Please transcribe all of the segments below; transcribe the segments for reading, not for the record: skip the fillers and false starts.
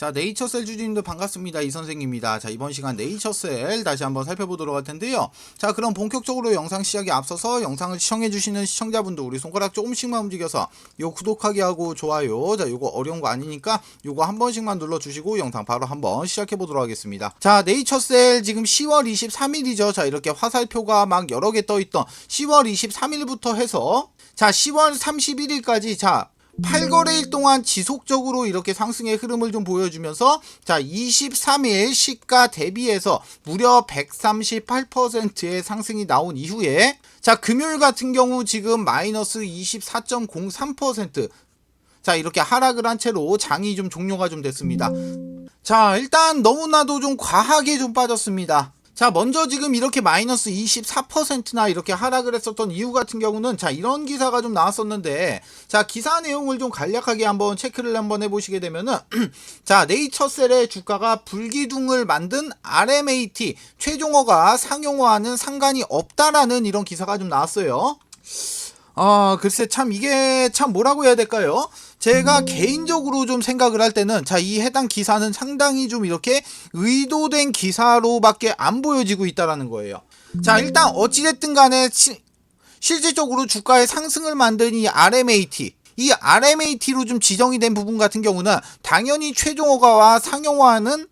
자, 네이처셀 주주님들 반갑습니다. 이 선생입니다. 자, 이번 시간 네이처셀 다시 한번 살펴보도록 할 텐데요. 자, 그럼 본격적으로 영상 시작에 앞서서 영상을 시청해주시는 시청자분들 우리 손가락 조금씩만 움직여서 요 구독하기 하고 좋아요. 자, 요거 어려운 거 아니니까 요거 한 번씩만 눌러주시고 영상 바로 한번 시작해보도록 하겠습니다. 자, 네이처셀 지금 10월 23일이죠. 자, 이렇게 화살표가 막 여러 개 떠있던 10월 23일부터 해서 자, 10월 31일까지 자, 8거래일 동안 지속적으로 이렇게 상승의 흐름을 좀 보여주면서 자 23일 시가 대비해서 무려 138%의 상승이 나온 이후에 자 금요일 같은 경우 지금 마이너스 24.03% 자 이렇게 하락을 한 채로 장이 좀 종료가 좀 됐습니다. 자 일단 너무나도 좀 과하게 좀 빠졌습니다. 자 먼저 지금 이렇게 마이너스 24%나 이렇게 하락을 했었던 이유 같은 경우는 자 이런 기사가 좀 나왔었는데 자 기사 내용을 좀 간략하게 한번 체크를 한번 해보시게 되면은 자 네이처셀의 주가가 불기둥을 만든 RMAT 최종호가 상용화와는 상관이 없다라는 이런 기사가 좀 나왔어요. 글쎄 참 이게 참 뭐라고 해야 될까요? 제가 개인적으로 좀 생각을 할 때는 자 이 해당 기사는 상당히 좀 이렇게 의도된 기사로밖에 안 보여지고 있다라는 거예요. 자 일단 어찌됐든 간에 실질적으로 주가의 상승을 만든 이 RMAT 이 RMAT로 좀 지정이 된 부분 같은 경우는 당연히 최종호가와 상용화는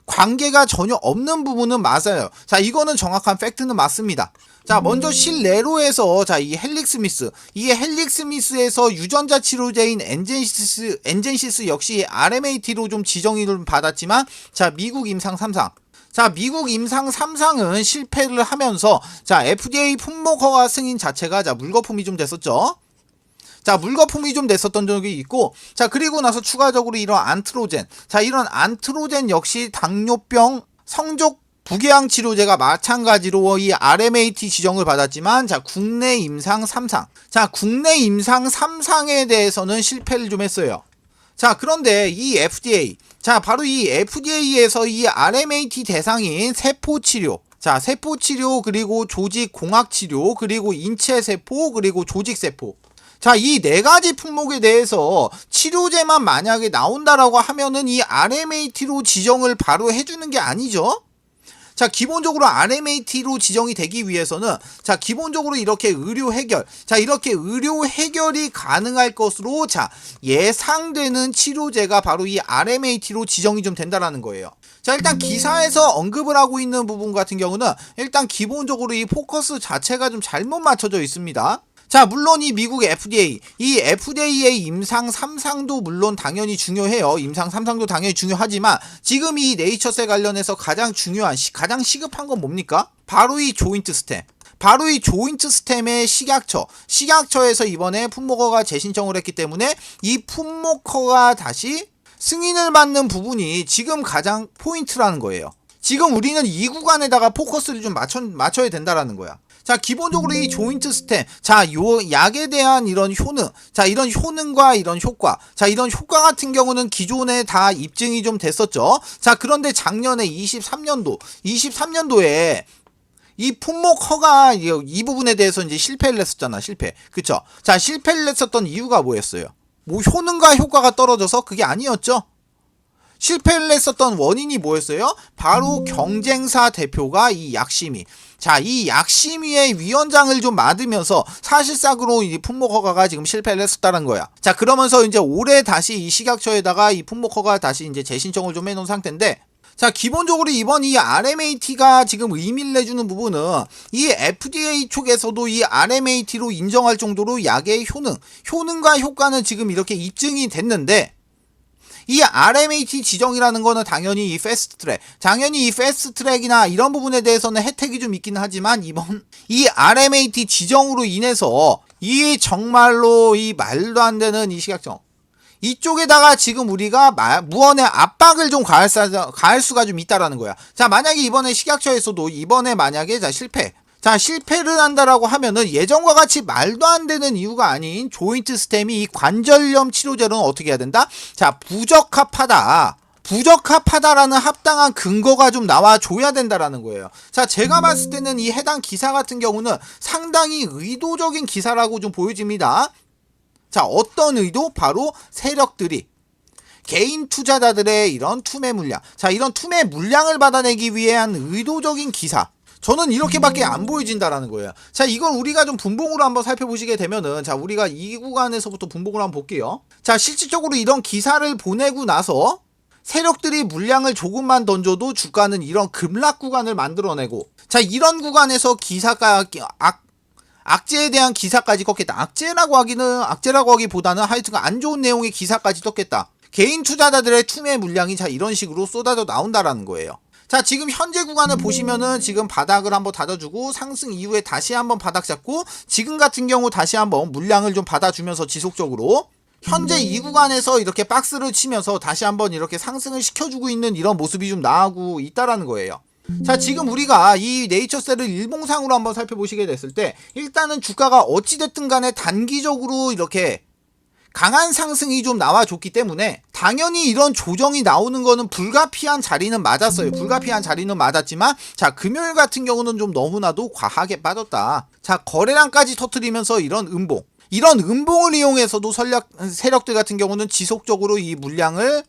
관계가 전혀 없는 부분은 맞아요. 자 이거는 정확한 팩트는 맞습니다. 자 먼저 실내로에서 자 이 헬릭스미스 이 헬릭스미스에서 유전자 치료제인 엔젠시스 역시 RMAT로 좀 지정을 받았지만 자 미국 임상 3상 자 미국 임상 3상은 실패를 하면서 자 FDA 품목 허가 승인 자체가 자 물거품이 좀 됐었죠. 자 물거품이 좀 됐었던 적이 있고 자 그리고 나서 추가적으로 이런 안트로젠 자 이런 안트로젠 역시 당뇨병 성적 부궤양 치료제가 마찬가지로 이 RMAT 지정을 받았지만 자 국내 임상 3상 자 국내 임상 3상에 대해서는 실패를 좀 했어요. 자 그런데 이 FDA 자 바로 이 FDA에서 이 RMAT 대상인 세포치료 자 세포치료 그리고 조직공학치료 그리고 인체세포 그리고 조직세포 자, 이 네 가지 품목에 대해서 치료제만 만약에 나온다라고 하면은 이 RMAT로 지정을 바로 해주는 게 아니죠? 자, 기본적으로 RMAT로 지정이 되기 위해서는 자, 기본적으로 이렇게 의료 해결 자, 이렇게 의료 해결이 가능할 것으로 자, 예상되는 치료제가 바로 이 RMAT로 지정이 좀 된다라는 거예요. 자 일단 기사에서 언급을 하고 있는 부분 같은 경우는 일단 기본적으로 이 포커스 자체가 좀 잘못 맞춰져 있습니다. 자 물론 이 미국 FDA 이 FDA의 임상 3상도 물론 당연히 중요해요. 임상 3상도 당연히 중요하지만 지금 이 네이처셀 관련해서 가장 중요한 가장 시급한 건 뭡니까? 바로 이 조인트 스템 바로 이 조인트 스템의 식약처에서 이번에 품목허가 재신청을 했기 때문에 이 품목허가 다시 승인을 받는 부분이 지금 가장 포인트라는 거예요. 지금 우리는 이 구간에다가 포커스를 좀 맞춰야 된다라는 거야. 자 기본적으로 이 조인트 스템 자 요 약에 대한 이런 효능 자 이런 효능과 이런 효과 자 이런 효과 같은 경우는 기존에 다 입증이 좀 됐었죠. 자 그런데 작년에 23년도에 이 품목 허가 이 부분에 대해서 이제 실패를 했었잖아. 그쵸? 자 실패를 했었던 이유가 뭐였어요? 뭐 효능과 효과가 떨어져서 그게 아니었죠. 실패를 했었던 원인이 뭐였어요? 바로 경쟁사 대표가 이 약심위 자 이 약심위의 위원장을 좀 맡으면서 사실상으로 이 품목 허가가 지금 실패를 했었다는 거야. 자 그러면서 이제 올해 다시 이 식약처에다가 이 품목 허가 다시 이제 재신청을 좀 해놓은 상태인데 자 기본적으로 이번 이 RMAT가 지금 의미를 내주는 부분은 이 FDA 쪽에서도 이 RMAT로 인정할 정도로 약의 효능과 효과는 지금 이렇게 입증이 됐는데 이 RMAT 지정이라는 거는 당연히 이 패스트트랙이나 이런 부분에 대해서는 혜택이 좀 있긴 하지만 이번 이 RMAT 지정으로 인해서 이 정말로 이 말도 안 되는 이 식약처 이쪽에다가 지금 우리가 무언의 압박을 좀 가할 수가 좀 있다라는 거야. 자 만약에 이번에 식약처에서도 이번에 만약에 실패를 한다라고 하면은 예전과 같이 말도 안 되는 이유가 아닌 조인트 스템이 이 관절염 치료제로는 어떻게 해야 된다? 자, 부적합하다라는 합당한 근거가 좀 나와줘야 된다라는 거예요. 자, 제가 봤을 때는 이 해당 기사 같은 경우는 상당히 의도적인 기사라고 좀 보여집니다. 자, 어떤 의도? 바로 세력들이 개인 투자자들의 이런 투매 물량, 자 이런 투매 물량을 받아내기 위한 의도적인 기사, 저는 이렇게밖에 안 보여진다라는 거예요. 자, 이걸 우리가 좀 분봉으로 한번 살펴보시게 되면은, 자, 우리가 이 구간에서부터 분봉을 한번 볼게요. 자, 실질적으로 이런 기사를 보내고 나서 세력들이 물량을 조금만 던져도 주가는 이런 급락 구간을 만들어내고, 자, 이런 구간에서 기사가 악재에 대한 기사까지 떴겠다. 악재라고 하기보다는 하여튼 안 좋은 내용의 기사까지 떴겠다. 개인 투자자들의 투매 물량이 자 이런 식으로 쏟아져 나온다라는 거예요. 자, 지금 현재 구간을 보시면은 지금 바닥을 한번 닫아주고 상승 이후에 다시 한번 바닥 잡고, 지금 같은 경우 다시 한번 물량을 좀 받아주면서 지속적으로 현재 이 구간에서 이렇게 박스를 치면서 다시 한번 이렇게 상승을 시켜주고 있는 이런 모습이 좀 나오고 있다라는 거예요. 자, 지금 우리가 이 네이처셀을 일봉상으로 한번 살펴보시게 됐을 때, 일단은 주가가 어찌됐든 간에 단기적으로 이렇게 강한 상승이 좀 나와줬기 때문에 당연히 이런 조정이 나오는 거는 불가피한 자리는 맞았어요. 불가피한 자리는 맞았지만, 자, 금요일 같은 경우는 좀 너무나도 과하게 빠졌다. 자, 거래량까지 터뜨리면서 이런 음봉을 이용해서도 세력들 같은 경우는 지속적으로 이 물량을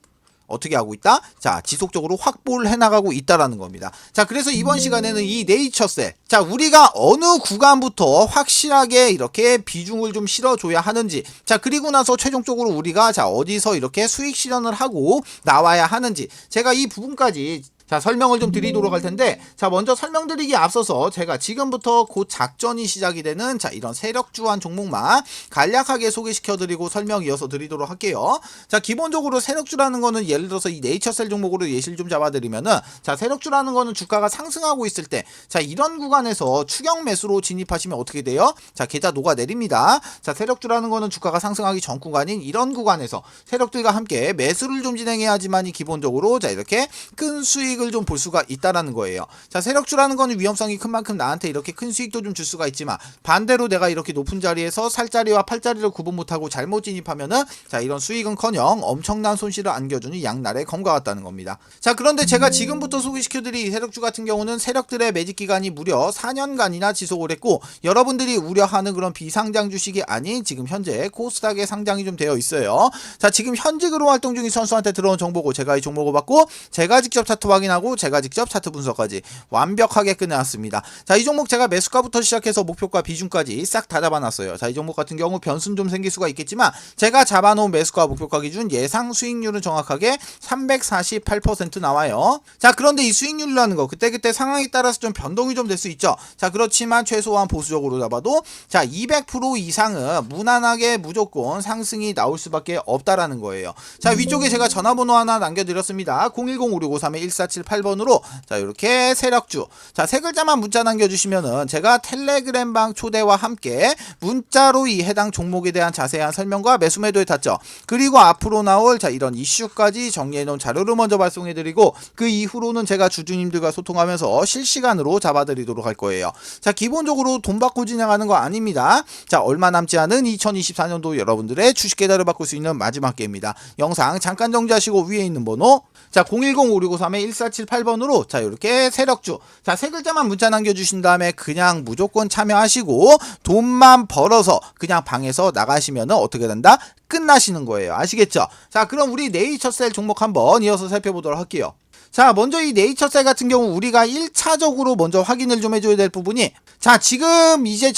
어떻게 하고 있다? 자, 지속적으로 확보를 해나가고 있다라는 겁니다. 자, 그래서 이번 시간에는 이 네이처셀, 자, 우리가 어느 구간부터 확실하게 이렇게 비중을 좀 실어줘야 하는지, 자, 그리고 나서 최종적으로 우리가 자 어디서 이렇게 수익 실현을 하고 나와야 하는지, 제가 이 부분까지 자 설명을 좀 드리도록 할 텐데, 자 먼저 설명드리기 앞서서 제가 지금부터 곧 작전이 시작이 되는 자 이런 세력주한 종목만 간략하게 소개시켜드리고 설명 이어서 드리도록 할게요. 자, 기본적으로 세력주라는 거는 예를 들어서 이 네이처셀 종목으로 예시를 좀 잡아드리면은, 자 세력주라는 거는 주가가 상승하고 있을 때, 자 이런 구간에서 추격 매수로 진입하시면 어떻게 돼요? 자, 계좌 녹아내립니다. 자, 세력주라는 거는 주가가 상승하기 전 구간인 이런 구간에서 세력들과 함께 매수를 좀 진행해야지만이 기본적으로 자 이렇게 큰 수익을 좀 볼 수가 있다라는 거예요. 자, 세력주라는 거는 위험성이 큰 만큼 나한테 이렇게 큰 수익도 좀 줄 수가 있지만, 반대로 내가 이렇게 높은 자리에서 살자리와 팔자리를 구분 못하고 잘못 진입하면은 자 이런 수익은커녕 엄청난 손실을 안겨주는 양날의 검과 같다는 겁니다. 자, 그런데 제가 지금부터 소개시켜드릴 세력주 같은 경우는 세력들의 매집 기간이 무려 4년간이나 지속을 했고, 여러분들이 우려하는 그런 비상장 주식이 아닌 지금 현재 코스닥에 상장이 좀 되어 있어요. 자, 지금 현직으로 활동 중인 선수한테 들어온 정보고, 제가 이 종목을 받고 제가 직접 차트 확인하고 제가 직접 차트 분석까지 완벽하게 끝내놨습니다. 자, 이 종목 제가 매수가부터 시작해서 목표가 비중까지 싹 다 잡아놨어요. 자, 이 종목 같은 경우 변수는 좀 생길 수가 있겠지만, 제가 잡아놓은 매수가 목표가 기준 예상 수익률은 정확하게 348% 나와요. 자, 그런데 이 수익률이라는 거 그때그때 상황에 따라서 좀 변동이 좀 될 수 있죠. 자, 그렇지만 최소한 보수적으로 잡아도 자 200% 이상은 무난하게 무조건 상승이 나올 수밖에 없다라는 거예요. 자, 위쪽에 제가 전화번호 하나 남겨드렸습니다. 010-5653-1478번으로 자 이렇게 세력주, 자 세 글자만 문자 남겨주시면은 제가 텔레그램방 초대와 함께 문자로 이 해당 종목에 대한 자세한 설명과 매수 매도의 타점, 그리고 앞으로 나올 자 이런 이슈까지 정리해놓은 자료를 먼저 발송해드리고, 그 이후로는 제가 주주님들과 소통하면서 실시간으로 잡아드리도록 할 거예요. 자, 기본적으로 돈 받고 진행하는 거 아닙니다. 자, 얼마 남지 않은 2024년도 여러분들의 주식 계좌를 바꿀 수 있는 마지막 기회입니다. 영상 잠깐 정지하시고 위에 있는 번호 자 010-5653-1478번으로 자 이렇게 세력주, 자 세 글자만 문자 남겨주신 다음에 그냥 무조건 참여하시고 돈만 벌어서 그냥 방에서 나가시면은 어떻게 된다? 끝나시는 거예요. 아시겠죠? 자, 그럼 우리 네이처셀 종목 한번 이어서 살펴보도록 할게요. 자, 먼저 이 네이처셀 같은 경우 우리가 1차적으로 먼저 확인을 좀 해줘야 될 부분이, 자 지금 이제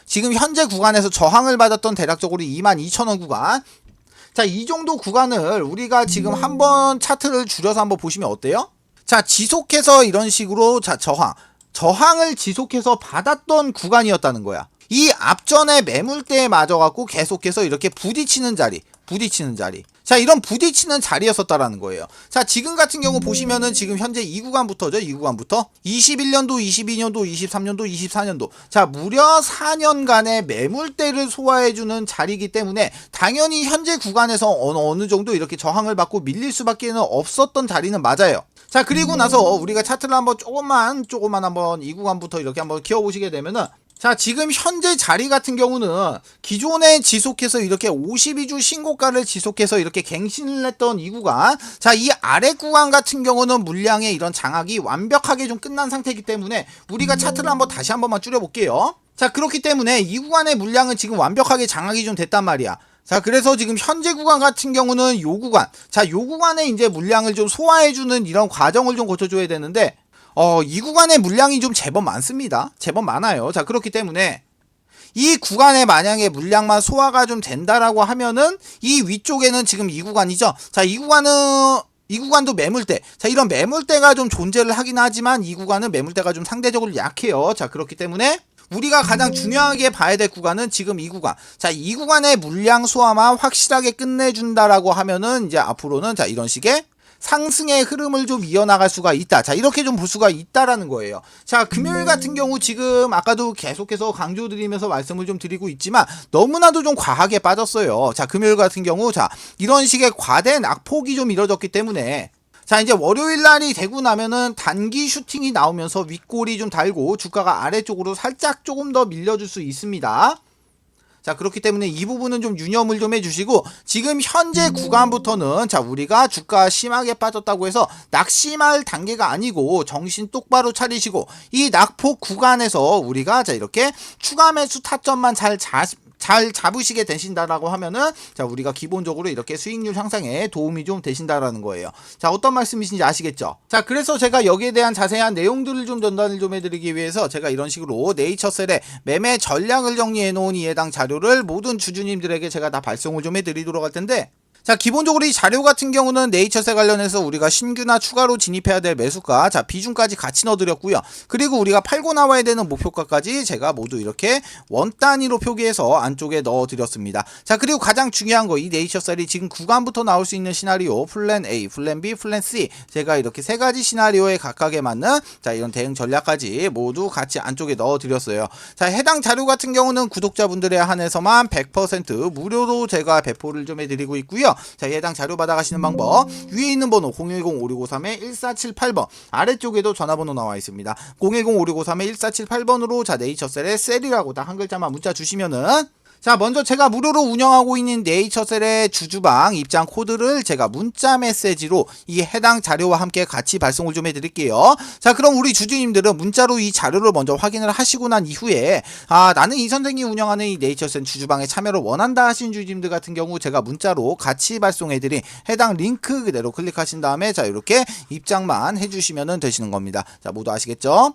지금 현재 구간에서 저항을 받았던 대략적으로 22,000원 구간, 자 이 정도 구간을 우리가 지금 한번 차트를 줄여서 한번 보시면 어때요? 자, 지속해서 이런 식으로 자 저항을 지속해서 받았던 구간이었다는 거야. 이 앞전에 매물대에 맞아갖고 계속해서 이렇게 부딪히는 자리. 자, 이런 부딪히는 자리였었다라는 거예요. 자, 지금 같은 경우 보시면은 지금 현재 이 구간부터죠. 이 구간부터 21년도, 22년도, 23년도, 24년도. 자, 무려 4년간의 매물대를 소화해주는 자리이기 때문에 당연히 현재 구간에서 어느 정도 이렇게 저항을 받고 밀릴 수밖에 없었던 자리는 맞아요. 자, 그리고 나서 우리가 차트를 한번 조금만 한번 이 구간부터 이렇게 한번 키워보시게 되면은, 자, 지금 현재 자리 같은 경우는 기존에 지속해서 이렇게 52주 신고가를 지속해서 이렇게 갱신을 했던 이 구간, 자, 이 아래 구간 같은 경우는 물량의 이런 장악이 완벽하게 좀 끝난 상태이기 때문에 우리가 차트를 다시 한번만 줄여볼게요. 자, 그렇기 때문에 이 구간의 물량은 지금 완벽하게 장악이 좀 됐단 말이야. 자, 그래서 지금 현재 구간 같은 경우는 요 구간, 자, 요 구간에 이제 물량을 좀 소화해주는 이런 과정을 좀 거쳐줘야 되는데, 이 구간의 물량이 좀 제법 많습니다. 제법 많아요. 자, 그렇기 때문에 이 구간에 만약에 물량만 소화가 좀 된다라고 하면은 이 위쪽에는 지금 이 구간이죠. 자, 이 구간도 매물대. 자, 이런 매물대가 좀 존재를 하긴 하지만 이 구간은 매물대가 좀 상대적으로 약해요. 자, 그렇기 때문에 우리가 가장 중요하게 봐야 될 구간은 지금 이 구간. 자, 이 구간의 물량 소화만 확실하게 끝내준다라고 하면은 이제 앞으로는 자, 이런 식의 상승의 흐름을 좀 이어나갈 수가 있다. 자, 이렇게 좀 볼 수가 있다라는 거예요. 자, 금요일 같은 경우 지금 아까도 계속해서 강조드리면서 말씀을 좀 드리고 있지만 너무나도 좀 과하게 빠졌어요. 자, 금요일 같은 경우 자, 이런 식의 과대 낙폭이 좀 이뤄졌기 때문에 자, 이제 월요일 날이 되고 나면은 단기 슈팅이 나오면서 윗골이 좀 달고 주가가 아래쪽으로 살짝 조금 더 밀려줄 수 있습니다. 자, 그렇기 때문에 이 부분은 좀 유념을 좀 해주시고, 지금 현재 구간부터는 자, 우리가 주가 심하게 빠졌다고 해서 낙심할 단계가 아니고 정신 똑바로 차리시고 이 낙폭 구간에서 우리가 자, 이렇게 추가 매수 타점만 잘 잡으시게 되신다라고 하면은 자, 우리가 기본적으로 이렇게 수익률 향상에 도움이 좀 되신다라는 거예요. 자, 어떤 말씀이신지 아시겠죠? 자, 그래서 제가 여기에 대한 자세한 내용들을 좀 전달을 좀 해드리기 위해서 제가 이런 식으로 네이처셀의 매매 전략을 정리해 놓은 이 해당 자료를 모든 주주님들에게 제가 다 발송을 좀 해드리도록 할 텐데, 자, 기본적으로 이 자료 같은 경우는 네이처셀 관련해서 우리가 신규나 추가로 진입해야 될 매수가, 자, 비중까지 같이 넣어드렸고요. 그리고 우리가 팔고 나와야 되는 목표가까지 제가 모두 이렇게 원 단위로 표기해서 안쪽에 넣어드렸습니다. 자, 그리고 가장 중요한 거, 이 네이처셀이 지금 구간부터 나올 수 있는 시나리오, 플랜 A, 플랜 B, 플랜 C, 제가 이렇게 세 가지 시나리오에 각각에 맞는 자, 이런 대응 전략까지 모두 같이 안쪽에 넣어드렸어요. 자, 해당 자료 같은 경우는 구독자분들에 한해서만 100% 무료로 제가 배포를 좀 해드리고 있고요. 자, 해당 자료 받아가시는 방법, 위에 있는 번호 010-5653-1478번, 아래쪽에도 전화번호 나와 있습니다. 010-5653-1478번으로 자, 네이처셀의 셀이라고 딱 한 글자만 문자 주시면은, 자, 먼저 제가 무료로 운영하고 있는 네이처셀의 주주방 입장 코드를 제가 문자 메시지로 이 해당 자료와 함께 같이 발송을 좀 해드릴게요. 자, 그럼 우리 주주님들은 문자로 이 자료를 먼저 확인을 하시고 난 이후에 나는 이 선생이 운영하는 이 네이처셀 주주방에 참여를 원한다 하신 주주님들 같은 경우 제가 문자로 같이 발송해드린 해당 링크 그대로 클릭하신 다음에 자, 이렇게 입장만 해주시면 되시는 겁니다. 자, 모두 아시겠죠?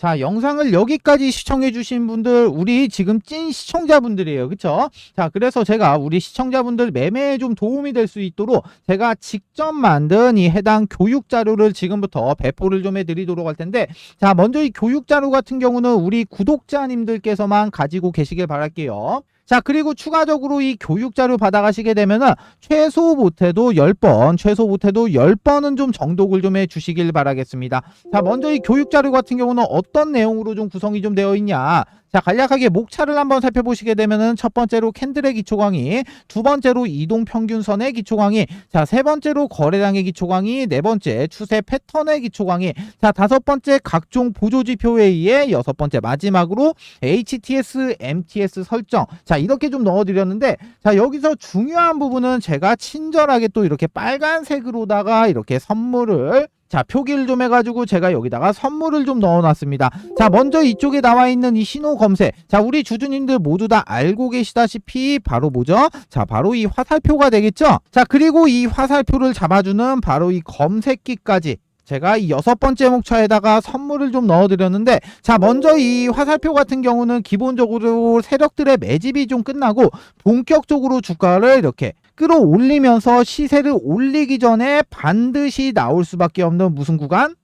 자, 영상을 여기까지 시청해주신 분들, 우리 지금 찐 시청자분들이에요. 그쵸? 자, 그래서 제가 우리 시청자분들 매매에 좀 도움이 될 수 있도록 제가 직접 만든 이 해당 교육 자료를 지금부터 배포를 좀 해드리도록 할 텐데, 자, 먼저 이 교육 자료 같은 경우는 우리 구독자님들께서만 가지고 계시길 바랄게요. 자, 그리고 추가적으로 이 교육 자료 받아가시게 되면은 최소 못해도 10번, 최소 못해도 10번은 좀 정독을 좀 해주시길 바라겠습니다. 자, 먼저 이 교육 자료 같은 경우는 어떤 내용으로 좀 구성이 좀 되어 있냐. 자, 간략하게 목차를 한번 살펴보시게 되면은 첫 번째로 캔들의 기초 강의, 두 번째로 이동 평균선의 기초 강의, 자, 세 번째로 거래량의 기초 강의, 네 번째 추세 패턴의 기초 강의, 자, 다섯 번째 각종 보조 지표 회의의 여섯 번째 마지막으로 HTS, MTS 설정. 자, 이렇게 좀 넣어드렸는데, 자, 여기서 중요한 부분은 제가 친절하게 또 이렇게 빨간색으로다가 이렇게 선물을 자, 표기를 좀 해가지고 제가 여기다가 선물을 좀 넣어놨습니다. 자, 먼저 이쪽에 나와 있는 이 신호 검색. 자, 우리 주주님들 모두 다 알고 계시다시피 바로 뭐죠? 자, 바로 이 화살표가 되겠죠? 자, 그리고 이 화살표를 잡아주는 바로 이 검색기까지 제가 이 여섯 번째 목차에다가 선물을 좀 넣어드렸는데, 자, 먼저 이 화살표 같은 경우는 기본적으로 세력들의 매집이 좀 끝나고 본격적으로 주가를 이렇게 끌어올리면서 시세를 올리기 전에 반드시 나올 수밖에 없는 무슨 구간?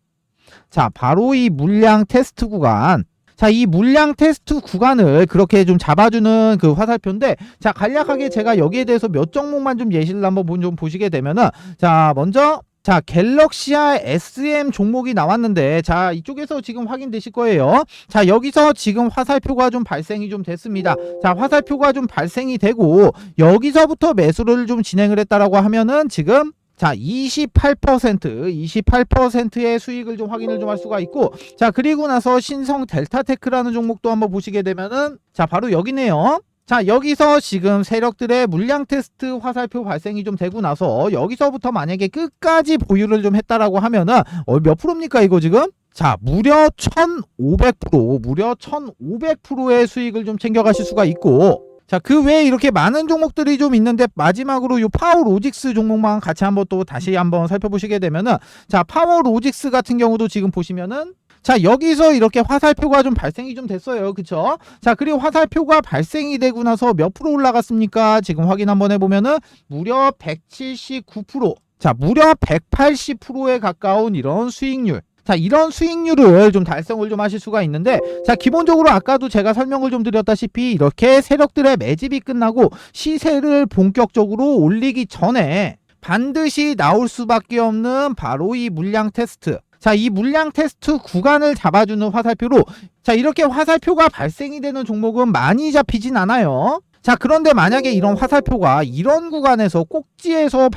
자, 바로 이 물량 테스트 구간. 자, 이 물량 테스트 구간을 그렇게 좀 잡아주는 그 화살표인데, 자, 간략하게 제가 여기에 대해서 몇 종목만 좀 예시를 한번 좀 보시게 되면은, 자, 먼저 자, 갤럭시아 SM 종목이 나왔는데, 자, 이쪽에서 지금 확인되실 거예요. 자, 여기서 지금 화살표가 좀 발생이 좀 됐습니다. 자, 화살표가 좀 발생이 되고 여기서부터 매수를 좀 진행을 했다라고 하면은 지금 자, 28%의 수익을 좀 확인을 좀 할 수가 있고, 자, 그리고 나서 신성 델타테크라는 종목도 한번 보시게 되면은 자, 바로 여기네요. 자, 여기서 지금 세력들의 물량 테스트 화살표 발생이 좀 되고 나서 여기서부터 만약에 끝까지 보유를 좀 했다라고 하면은 몇 프로입니까 이거 지금? 자, 무려 1500%의 수익을 좀 챙겨가실 수가 있고, 자, 그 외에 이렇게 많은 종목들이 좀 있는데 마지막으로 요 파워로직스 종목만 같이 한번 또 다시 한번 살펴보시게 되면은, 자, 파워로직스 같은 경우도 지금 보시면은, 자, 여기서 이렇게 화살표가 좀 발생이 좀 됐어요. 그쵸? 자, 그리고 화살표가 발생이 되고 나서 몇 프로 올라갔습니까? 지금 확인 한번 해보면은 무려 179%, 자, 무려 180%에 가까운 이런 수익률. 자, 이런 수익률을 좀 달성을 좀 하실 수가 있는데, 자, 기본적으로 아까도 제가 설명을 좀 드렸다시피 이렇게 세력들의 매집이 끝나고 시세를 본격적으로 올리기 전에 반드시 나올 수밖에 없는 바로 이 물량 테스트. 자, 이 물량 테스트 구간을 잡아주는 화살표로, 자, 이렇게 화살표가 발생이 되는 종목은 많이 잡히진 않아요. 자, 그런데 만약에 이런 화살표가 이런 구간에서 꼭지에서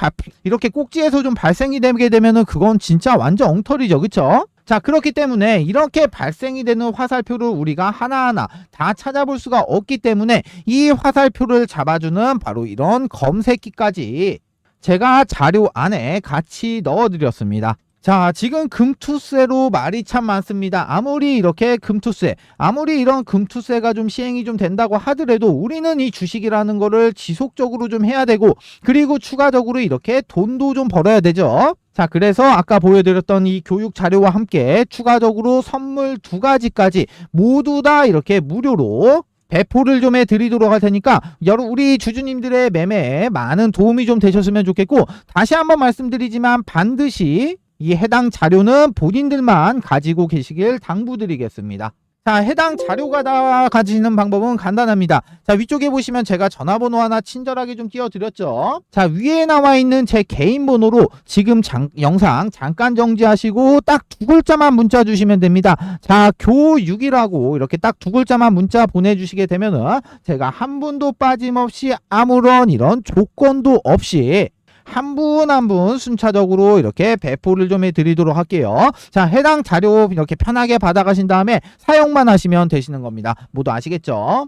이렇게 꼭지에서 좀 발생이 되게 되면은 그건 진짜 완전 엉터리죠. 그쵸? 자, 그렇기 때문에 이렇게 발생이 되는 화살표를 우리가 하나하나 다 찾아볼 수가 없기 때문에 이 화살표를 잡아주는 바로 이런 검색기까지 제가 자료 안에 같이 넣어드렸습니다. 자, 지금 금투세로 말이 참 많습니다. 아무리 이렇게 금투세, 아무리 이런 금투세가 좀 시행이 좀 된다고 하더라도 우리는 이 주식이라는 거를 지속적으로 좀 해야 되고, 그리고 추가적으로 이렇게 돈도 좀 벌어야 되죠. 자, 그래서 아까 보여드렸던 이 교육 자료와 함께 추가적으로 선물 2가지까지 모두 다 이렇게 무료로 배포를 좀 해드리도록 할 테니까 우리 주주님들의 매매에 많은 도움이 좀 되셨으면 좋겠고, 다시 한번 말씀드리지만 반드시 이 해당 자료는 본인들만 가지고 계시길 당부드리겠습니다. 자, 해당 자료가 다 가지는 방법은 간단합니다. 자, 위쪽에 보시면 제가 전화번호 하나 친절하게 좀 띄워드렸죠. 자, 위에 나와 있는 제 개인 번호로 지금 영상 잠깐 정지하시고 딱 2글자만 문자 주시면 됩니다. 자, 교육이라고 이렇게 딱 2글자만 문자 보내주시게 되면은 제가 한 분도 빠짐없이 아무런 이런 조건도 없이 한 분 한 분 순차적으로 이렇게 배포를 좀 해드리도록 할게요. 자, 해당 자료 이렇게 편하게 받아가신 다음에 사용만 하시면 되시는 겁니다. 모두 아시겠죠?